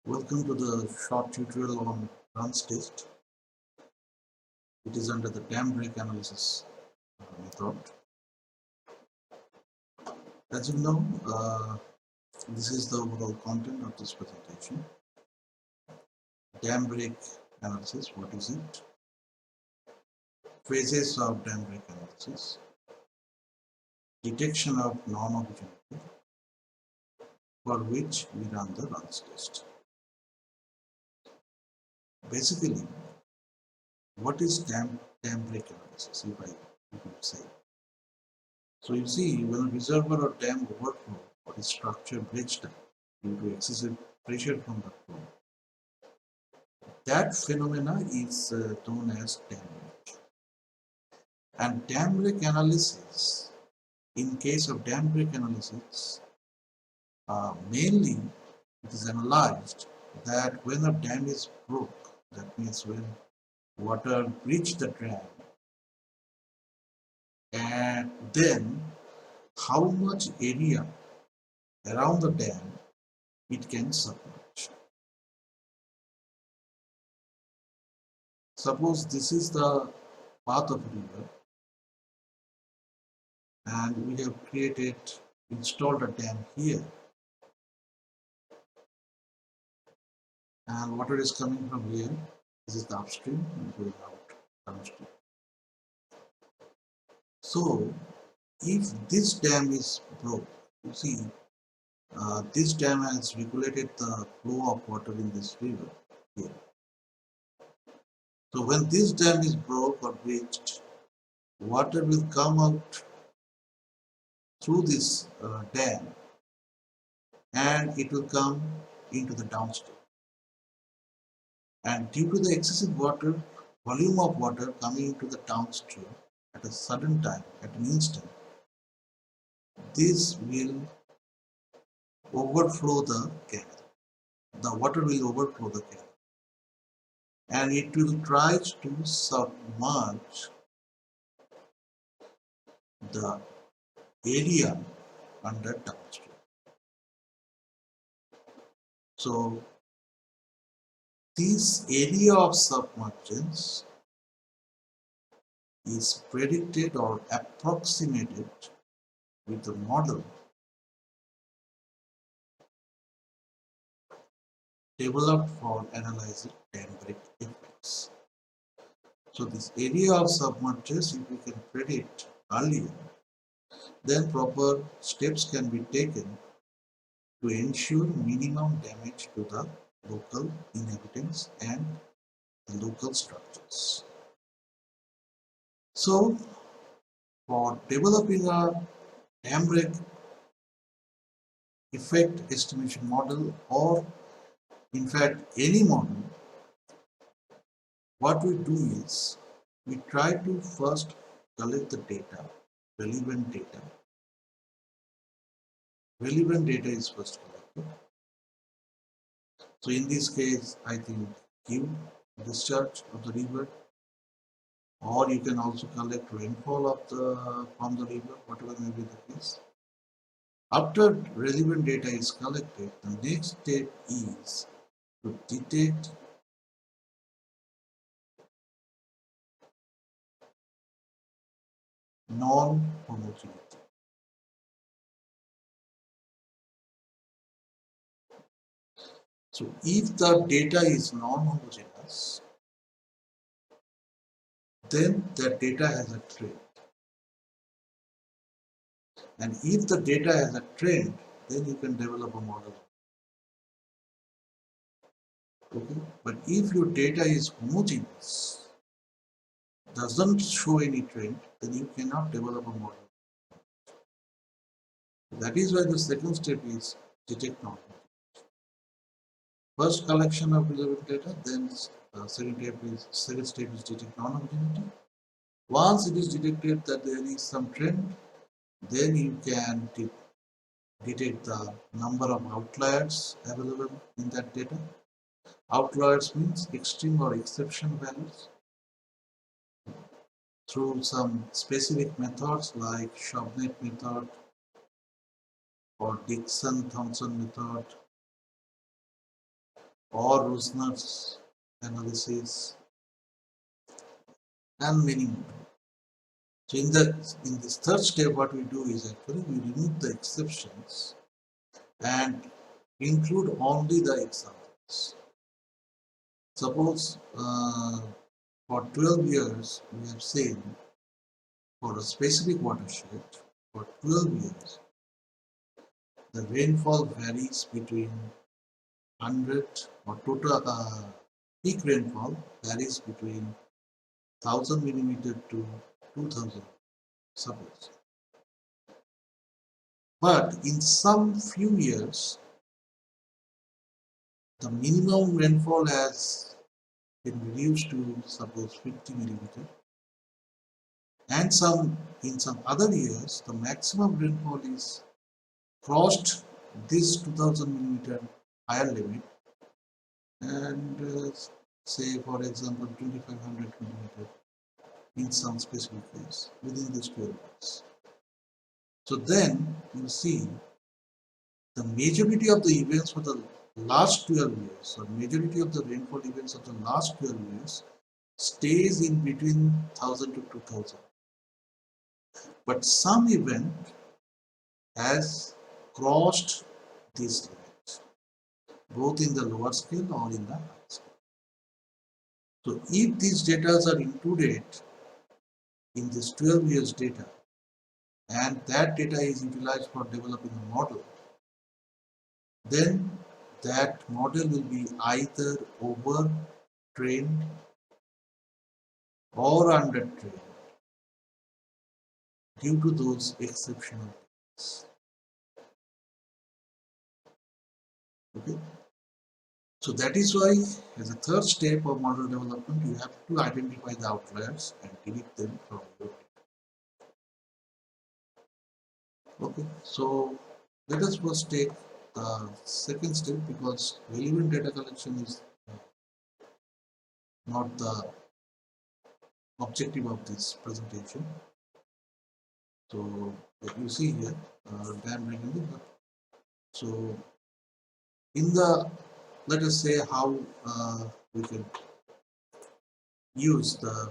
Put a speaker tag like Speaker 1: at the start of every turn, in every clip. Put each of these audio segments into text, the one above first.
Speaker 1: Welcome to the short tutorial on runs test. It is under the dam break analysis method. As you know, this is the overall content of this presentation. Dam break analysis, what is it? Phases of dam break analysis. Detection of non-homogeneity, for which we run the runs test. Basically, what is dam break analysis, if I could say? So you see, when a reservoir or dam overflow or its structure breaks down due to excessive pressure from the flow, that phenomena is known as dam break. And dam break analysis, in case of dam break analysis, mainly it is analyzed that when a dam is broke, that means when water reaches the dam, and then how much area around the dam it can submerge. Suppose this is the path of a river and we have installed a dam here, and water is coming from here. This is the upstream and going out downstream. So if this dam is broke, you see this dam has regulated the flow of water in this river here. So when this dam is broke or breached, water will come out through this dam and it will come into the downstream. And due to the excessive volume of water coming into the downstream at a sudden time, at an instant, this will overflow the canal. The water will overflow the canal. And it will try to submerge the area under downstream. So this area of submergence is predicted or approximated with the model developed for analyzing dam break effects. So this area of submergence, if we can predict earlier, then proper steps can be taken to ensure minimum damage to the local inhabitants and the local structures. So for developing a dam break effect estimation model, or in fact any model, what we do is we try to first collect the data, relevant data. Relevant data is first collected. So in this case, I think give discharge of the river, or you can also collect rainfall from the river, whatever may be the case. After relevant data is collected, the next step is to detect non-homogeneity. So if the data is non-homogeneous, then that data has a trend. And if the data has a trend, then you can develop a model. Okay? But if your data is homogeneous, doesn't show any trend, then you cannot develop a model. That is why the second step is detect non-homogeneity. First collection of relevant data, then second step is detect non-homogeneity. Once it is detected that there is some trend, then you can detect the number of outliers available in that data. Outliers means extreme or exception values through some specific methods like Chauvenet method or Dixon-Thompson method, or Rosner's analysis, and many more. So in this third step, what we do is actually we remove the exceptions and include only the examples. Suppose for 12 years we have seen for a specific watershed, for 12 years the rainfall varies between 100 or total peak rainfall varies between 1000 millimeter to 2000, suppose. But in some few years, the minimum rainfall has been reduced to suppose 50 millimeter, and in some other years the maximum rainfall is crossed this 2000 millimeter higher limit, and say for example 2500 millimeter in some specific case within this 12 months. So then you see the majority of the events for the last 12 years, or majority of the rainfall events of the last 12 years stays in between 1000 to 2000. But some event has crossed this limit, both in the lower scale or in the higher scale. So if these data are included in this 12 years data, and that data is utilized for developing a model, then that model will be either over trained or under trained due to those exceptional things. Okay, so that is why as a third step of model development you have to identify the outliers and delete them from your data. Okay, so let us first take the second step, because relevant data collection is not the objective of this presentation. So you see here, so in the, let us say how we can use the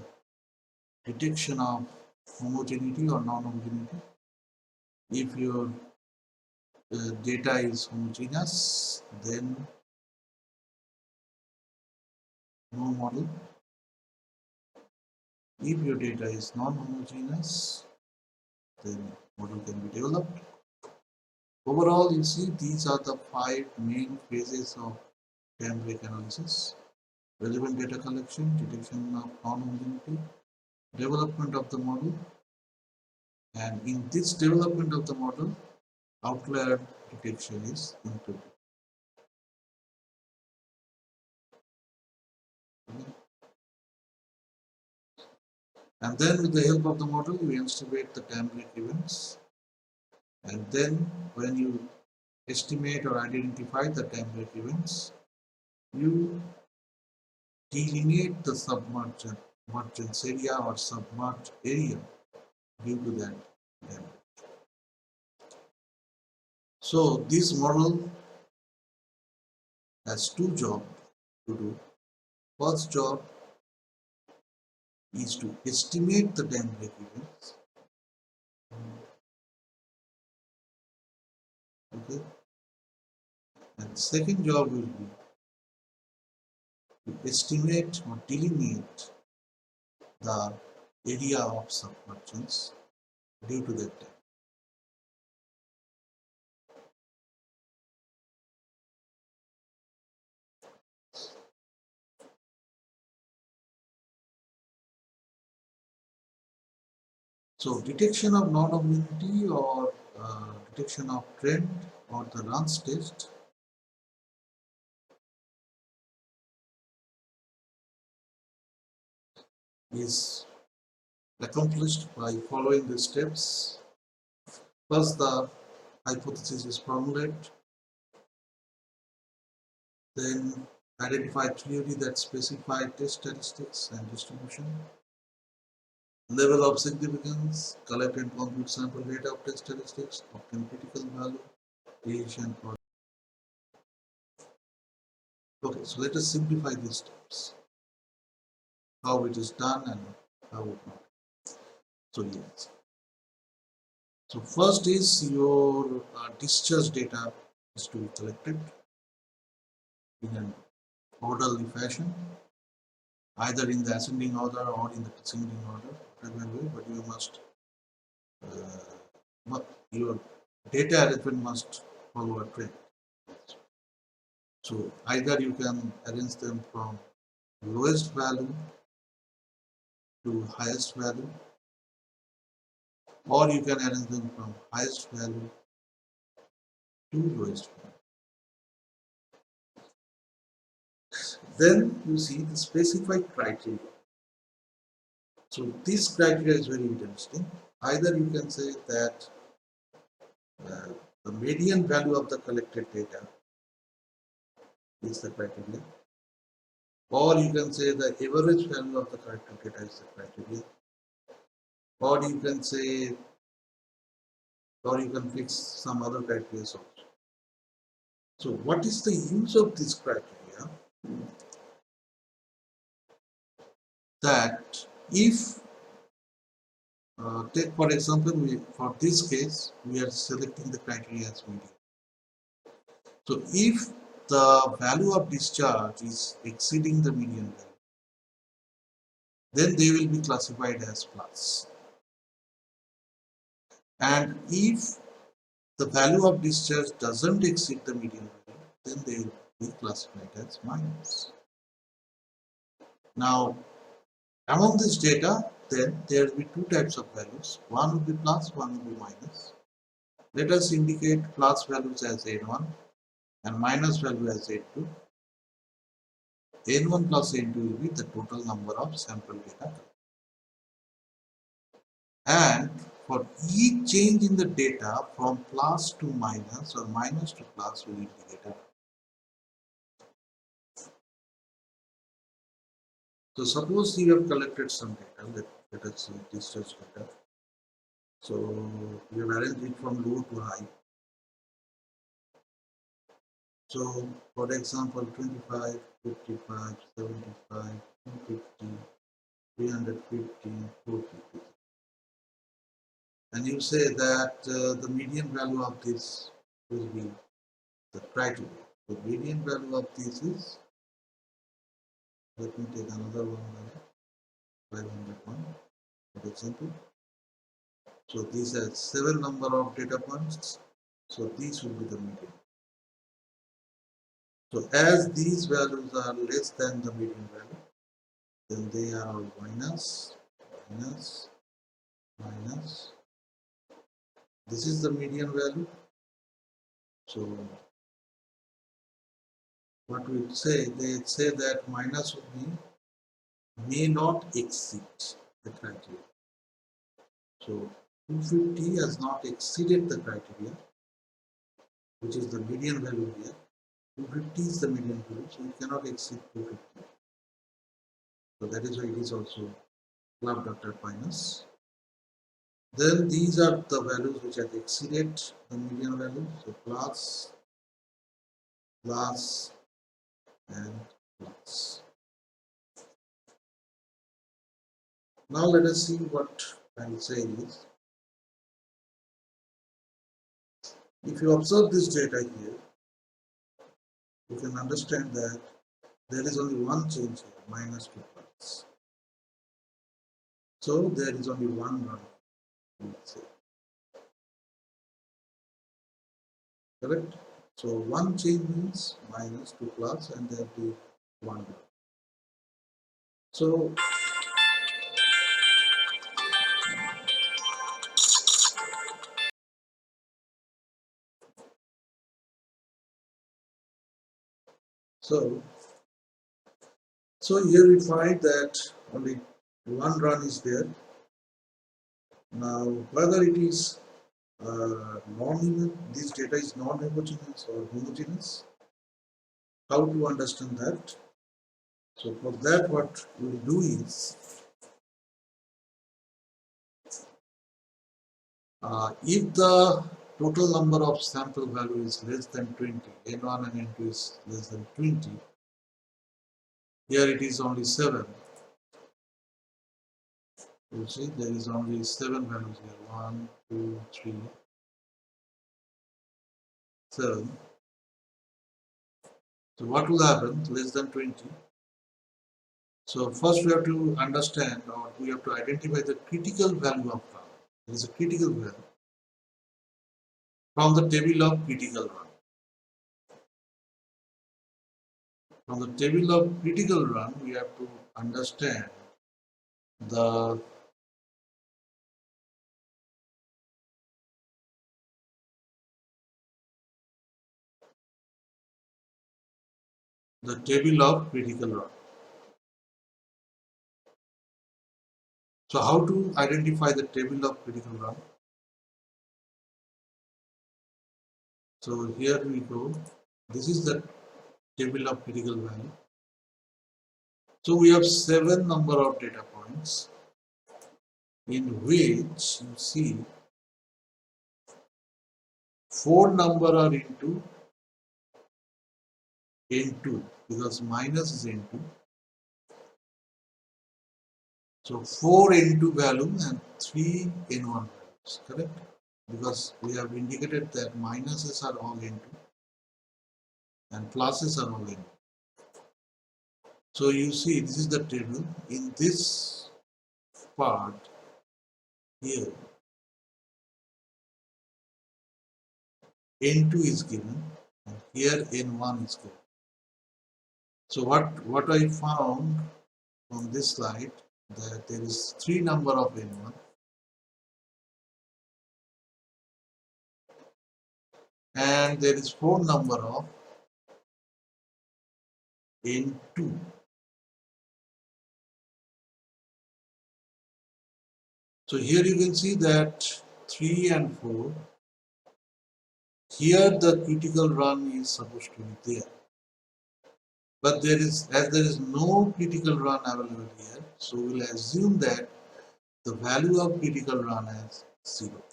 Speaker 1: detection of homogeneity or non-homogeneity. If your data is homogeneous, then no model. If your data is non-homogeneous, then model can be developed. Overall, you see these are the 5 main phases of dynamic analysis: relevant data collection, detection of non-homogeneity, development of the model, and in this development of the model, outlier detection is included. And then with the help of the model, you estimate the time break events. And then when you estimate or identify the time break events, you delineate the submergence area or submerged area due to that damage. So this model has 2 jobs to do. First job is to estimate the time break events. Okay. And second job will be to estimate or delineate the area of submergence due to that time. So detection of non-homogeneity or detection of trend or the runs test is accomplished by following the steps. First, the hypothesis is formulated, then identify theory that specify test statistics and distribution, level of significance, collect and compute sample data of test statistics, obtain critical value, creation, Okay, so let us simplify these steps. How it is done and how it not. So yes. So first is your discharge data is to be collected in an orderly fashion, either in the ascending order or in the descending order, whatever way, but you must your data arrangement must follow a trend. So either you can arrange them from lowest value to highest value, or you can arrange them from highest value to lowest value. Then you see the specified criteria. So this criteria is very interesting. Either you can say that uh, the median value of the collected data is the criteria, or you can say the average value of the collected data is the criteria, or you can say, or you can fix some other criteria also. So what is the use of this criteria? That if take for example, for this case we are selecting the criteria as median. So if the value of discharge is exceeding the median value, then they will be classified as plus. And if the value of discharge doesn't exceed the median value, then they will be classified as minus. Now, among this data, then there will be two types of values. One will be plus, one will be minus. Let us indicate plus values as n1 and minus value as n2. n1 plus n2 will be the total number of sample data. And for each change in the data from plus to minus or minus to plus will indicate a. So suppose you have collected some data, let us see discharge data. So we have arranged it from low to high. So for example 25, 55, 75, 250, 350, 450. And you say that the median value of this will be the criteria. The median value of this is, let me take another one, 501 for example. So these are 7 number of data points. So these will be the median. So as these values are less than the median value, then they are all minus, minus, minus. This is the median value. So what we say, they say that minus would be may not exceed the criteria. So 250 has not exceeded the criteria, which is the median value here. 250 is the median value, so it cannot exceed 250. So that is why it is also clubbed after minus. Then these are the values which have exceeded the median value. So plus, plus, and plus. Now let us see what I will say is, if you observe this data here, you can understand that there is only one change here, minus to plus. So there is only one run, let's say. Correct? So one change means minus to plus and there will be one run. So here we find that only one run is there. Now whether it is this data is non-homogeneous or homogeneous, how to understand that? So for that what we will do is, if the total number of sample value is less than 20, n1 and n2 is less than 20, Here it is only 7. You see, there is only 7 values here. 1, 2, 3, 7. So what will happen? Less than 20. So first we have to understand, or we have to identify the critical value of run. There is a critical value from the table of critical run. From the table of critical run, we have to understand the table of critical run. So how to identify the table of critical run? So here we go. This is the table of critical value. So we have 7 number of data points in which you see 4 number are into N2 because minus is N2. So 4 N2 value and 3 N1 values, correct? Because we have indicated that minuses are all N2 and pluses are all N2. So you see this is the table. In this part here, N2 is given and here N1 is given. So what I found on this slide, that there is 3 number of N1 and there is 4 number of N2. So here you can see that 3 and 4, here the critical run is supposed to be there. But as there is no critical run available here, so we'll assume that the value of critical run is 0.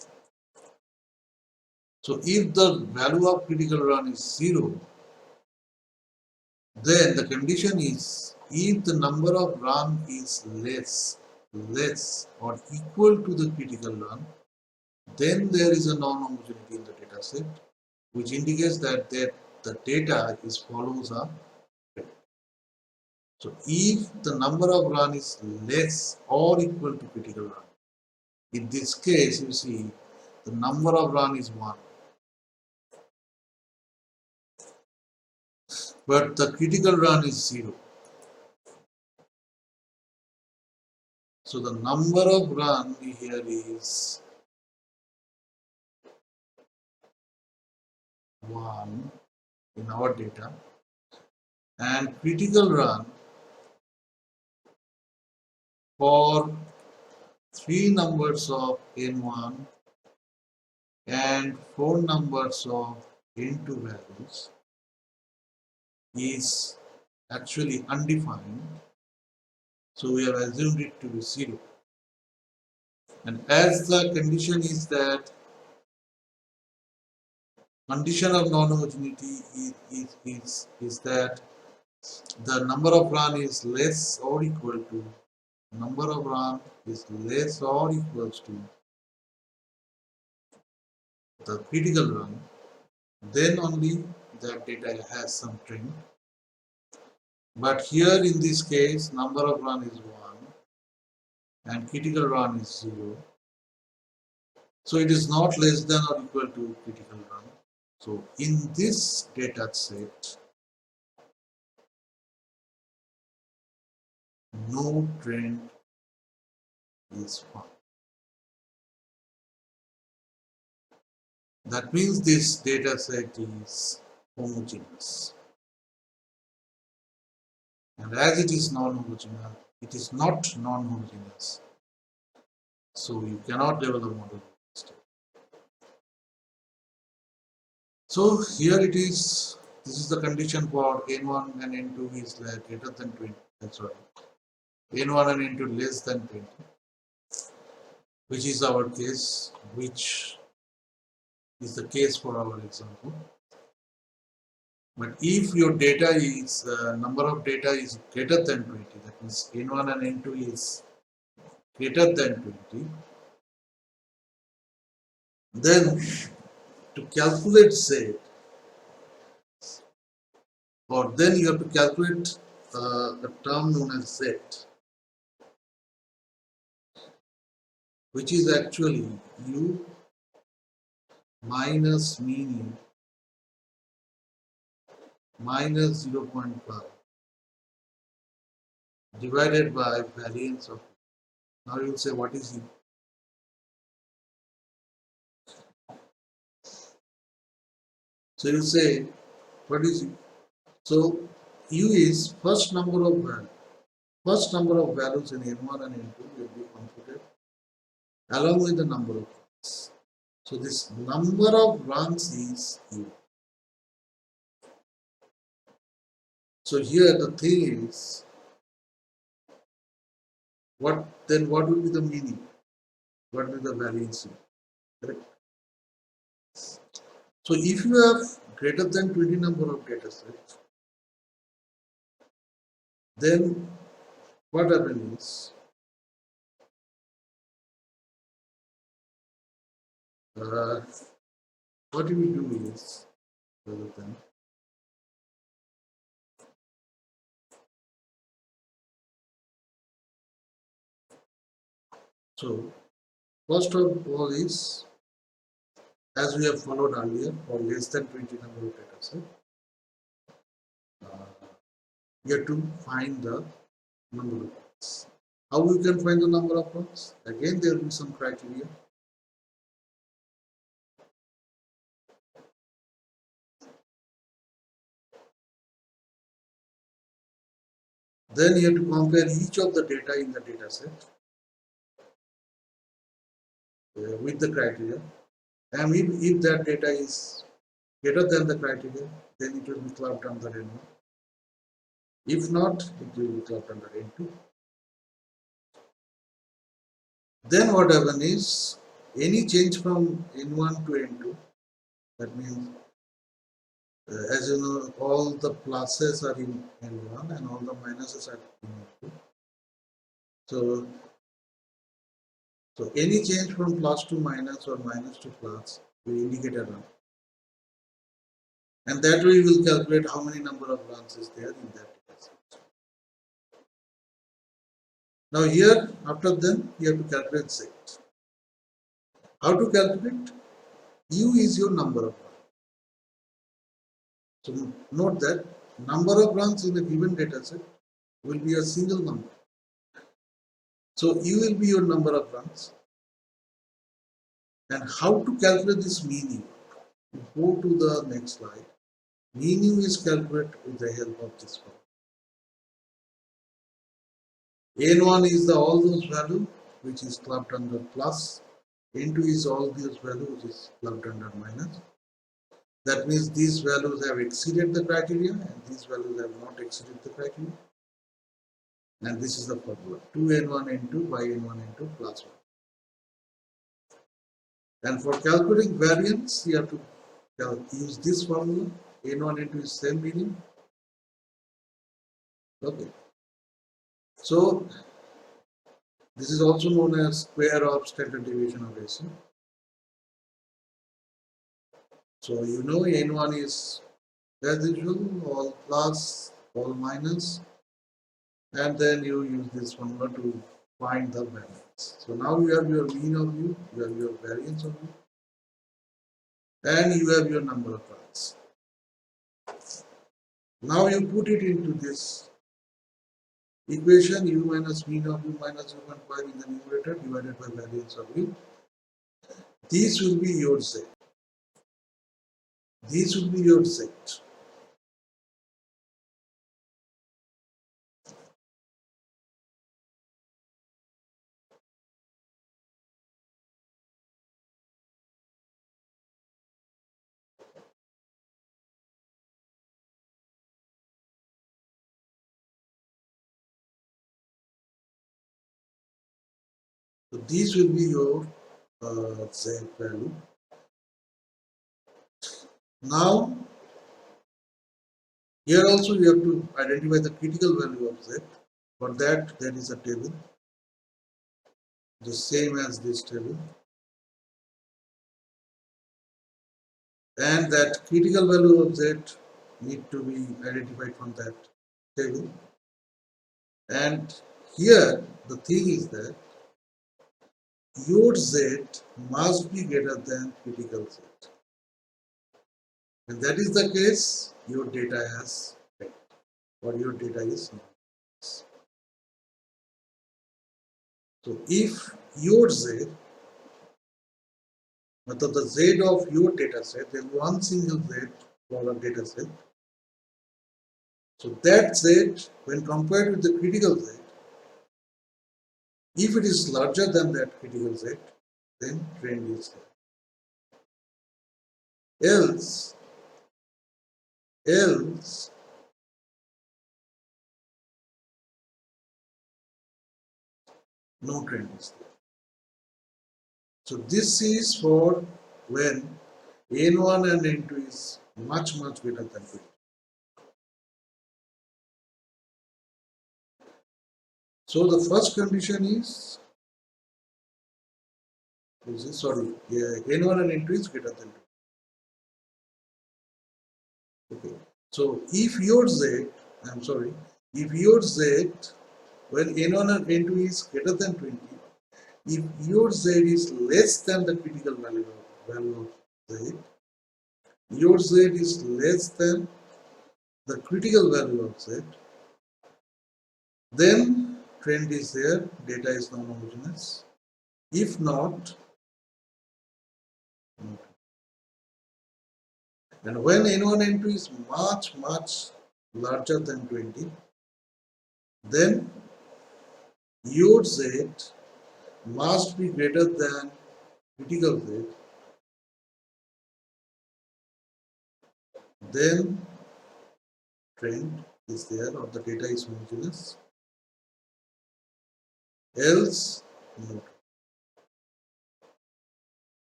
Speaker 1: So if the value of critical run is 0, then the condition is if the number of run is less or equal to the critical run, then there is a non-homogeneity in the data set, which indicates that the data is follows a trend. So if the number of run is less or equal to critical run, in this case you see the number of run is 1, but the critical run is 0. So the number of run here is 1 in our data, and critical run for 3 numbers of N1 and 4 numbers of N2 values is actually undefined. So we have assumed it to be 0. And as the condition is that condition of non-homogeneity is that the number of run is less or equal to number of run is less or equals to the critical run, then only that data has some trend. But here in this case, number of run is 1 and critical run is 0. So it is not less than or equal to critical run. So in this data set, no trend is found. That means this data set is homogeneous. And as it is non-homogeneous, it is not non-homogeneous. So you cannot develop model. So here it is. This is the condition for N1 and N2 is greater than 20. That's right. N1 and N2 less than 20, which is our case, which is the case for our example. But if your data is number of data is greater than 20, that means n1 and n2 is greater than 20, then to calculate z, or then you have to calculate a term known as z, which is actually u minus mean u minus 0.5 divided by variance of. Now you will say, what is u? So you say, what is u? So u is first number of values. First number of values in n1 and n2 will be computed along with the number of runs. So this number of runs is u. So here the thing is, what will be the meaning? What will be the variance? Correct? So if you have greater than 20 number of data sets, then what happens is, what you will do is, rather than, so first of all is, as we have followed earlier, for less than 20 number of data sets, you have to find the number of runs. How you can find the number of runs? Again, there will be some criteria. Then you have to compare each of the data in the data set with the criteria. And if that data is greater than the criteria, then it will be clubbed under N1. If not, it will be clubbed under N2. Then what happens is, any change from N1 to N2, that means, as you know, all the pluses are in N1 and all the minuses are in N2. So any change from plus to minus or minus to plus will indicate a run. And that way we will calculate how many number of runs is there in that data set. Now here, after then, you have to calculate z. How to calculate? U is your number of runs. So note that number of runs in a given data set will be a single number. So U will be your number of runs. And how to calculate this mean U? Go to the next slide. Mean U is calculated with the help of this one. N1 is the all those value which is clubbed under plus. N2 is all these value which is clubbed under minus. That means these values have exceeded the criteria and these values have not exceeded the criteria. And this is the formula, 2n1 n2 by n1 n2 plus 1. And for calculating variance, you have to use this formula, n1 n2 is same meaning. Okay. So this is also known as square of standard deviation of AC. So you know n1 is, as usual, all plus, all minus, and then you use this formula to find the variance. So now you have your mean of u, you have your variance of u, and you have your number of runs. Now you put it into this equation, u minus mean of u minus 0.5 in the numerator divided by variance of u. This will be your z. This will be your z. So this will be your z value. Now Here also you have to identify the critical value of Z. For that, there is a table, the same as this table. And that critical value of Z need to be identified from that table. And here the thing is that your Z must be greater than critical Z. When that is the case, your data has failed, or your data is not. So if your Z, but the Z of your data set, there is one single Z for a data set. So that Z, when compared with the critical Z, if it is larger than that critical Z, then trend is there. Else, no trend is there. So this is for when N1 and N2 is much greater than 20. So the first condition is, N1 and N2 is greater than 20. Okay. So if your Z, if your Z, when N1 and N2 is greater than 20, if your Z is less than the critical value of Z, your Z is less than the critical value of Z, then trend is there, data is non-homogeneous. If not, no. And when N1 N2 is much larger than 20, then your Z must be greater than critical Z, then trend is there, or the data is homogeneous. Else, no,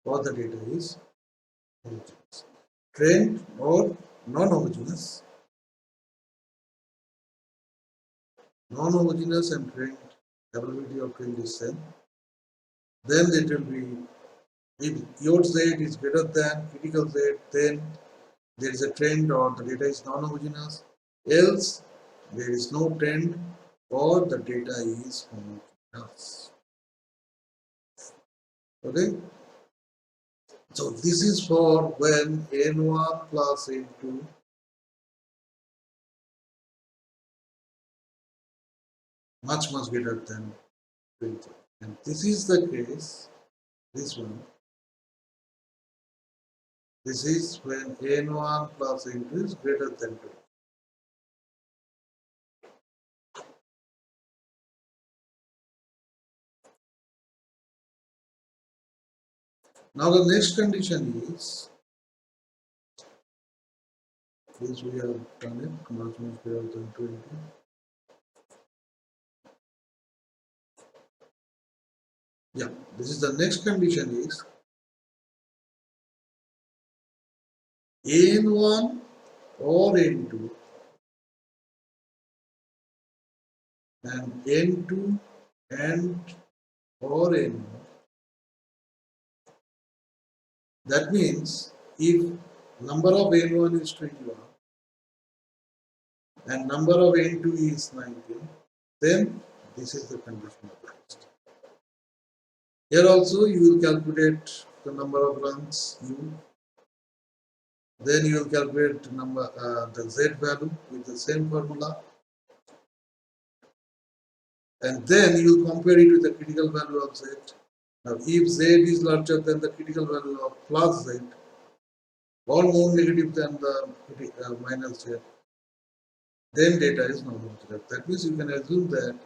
Speaker 1: or the data is homogeneous. Trend or non-homogeneous. Non-homogeneous and trend, availability of trend is same. Then it will be, if your Z is greater than critical Z, then there is a trend or the data is non-homogeneous. Else, there is no trend or the data is homogeneous. Okay? So this is for when N1 plus N2 much greater than 20. And this is the case, this one. This is when N1 plus N2 is greater than 20. Now the next condition is, this we have done it, much greater than 20. Yeah, this is the next condition is N1 or N2 and N2 and or N1. That means if number of N1 is 21 and number of N2 is 19, then this is the condition applied. Here also you will calculate the number of runs U. Then you will calculate the Z value with the same formula. And then you will compare it with the critical value of Z. Now if Z is larger than the critical value of plus Z or more negative than the minus Z, then data is non-homogeneous. That means you can assume that